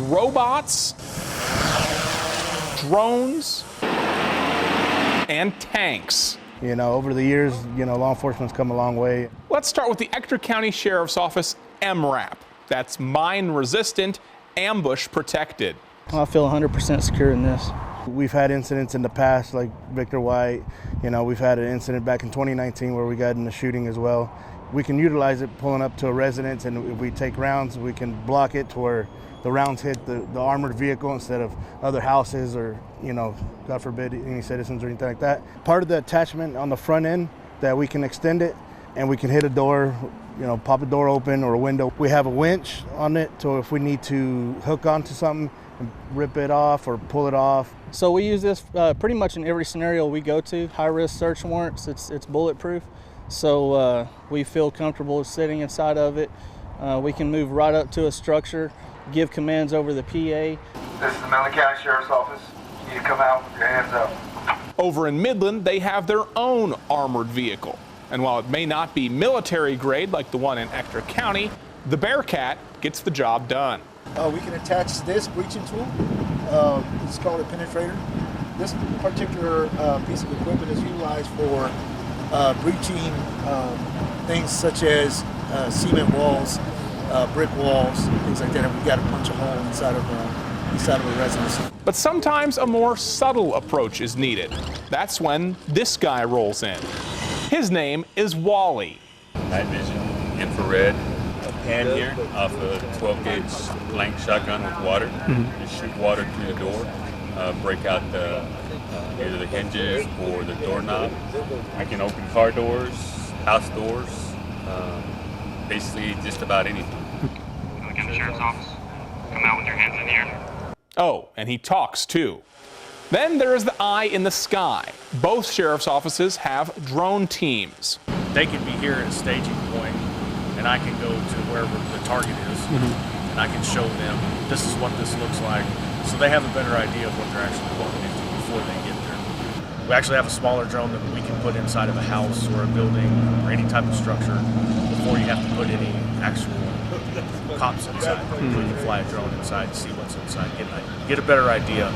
robots, drones, and tanks. You know, over the years, law enforcement's come a long way. Let's start with the Ector County Sheriff's Office MRAP. That's mine resistant, ambush protected. I feel 100% secure in this. We've had incidents in the past, like Victor White. We've had an incident back in 2019 where we got in a shooting as well. We can utilize it pulling up to a residence, and if we take rounds, we can block it to where the rounds hit the armored vehicle instead of other houses or, God forbid, any citizens or anything like that. Part of the attachment on the front end that we can extend it and we can hit a door, pop a door open or a window. We have a winch on it, so if we need to hook onto something and rip it off or pull it off. So we use this pretty much in every scenario we go to. High-risk search warrants, it's bulletproof. So we feel comfortable sitting inside of it. We can move right up to a structure, give commands over the PA. This is the Midland County Sheriff's Office. You need to come out with your hands up. Over in Midland, they have their own armored vehicle. And while it may not be military grade like the one in Ector County, the Bearcat gets the job done. We can attach this breaching tool. It's called a penetrator. This particular piece of equipment is utilized for breaching things such as cement walls, brick walls, things like that. And we've got to punch a hole inside of a residence. But sometimes a more subtle approach is needed. That's when this guy rolls in. His name is Wally. Night vision, infrared, a pan here off a 12-gauge blank shotgun with water. Just shoot water through the door, break out either the hinges or the doorknob. I can open car doors, house doors, basically just about anything. Look at the sheriff's office. Come out with your hands in the air. Oh, and he talks too. Then there is the eye in the sky. Both sheriff's offices have drone teams. They can be here at a staging point, and I can go to wherever the target is, and I can show them this is what this looks like, so they have a better idea of what they're actually walking into before they get there. We actually have a smaller drone that we can put inside of a house or a building or any type of structure before you have to put any actual cops inside. We can fly a drone inside, see what's inside, get a better idea,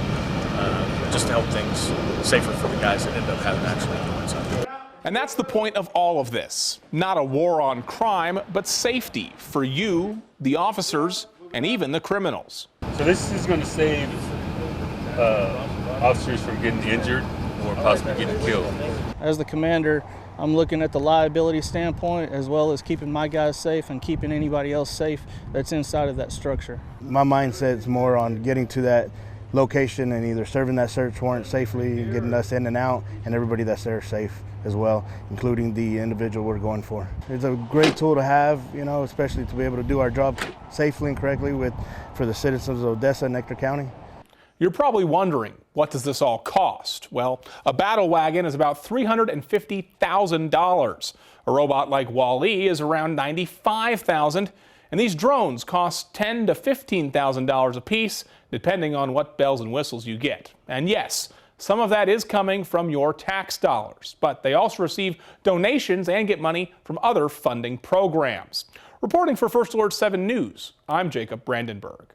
just to help things safer for the guys that end up having to actually go inside. And that's the point of all of this. Not a war on crime, but safety for you, the officers, and even the criminals. So this is going to save officers from getting injured or possibly getting killed. As the commander, I'm looking at the liability standpoint as well as keeping my guys safe and keeping anybody else safe that's inside of that structure. My mindset's more on getting to that location and either serving that search warrant safely and getting us in and out, and everybody that's there safe as well, including the individual we're going for. It's a great tool to have, especially to be able to do our job safely and correctly for the citizens of Odessa and Ector County. You're probably wondering, what does this all cost? Well, a battle wagon is about $350,000. A robot like Wall-E is around $95,000. And these drones cost $10,000 to $15,000 a piece, depending on what bells and whistles you get. And yes, some of that is coming from your tax dollars, but they also receive donations and get money from other funding programs. Reporting for First Alert 7 News, I'm Jakob Brandenburg.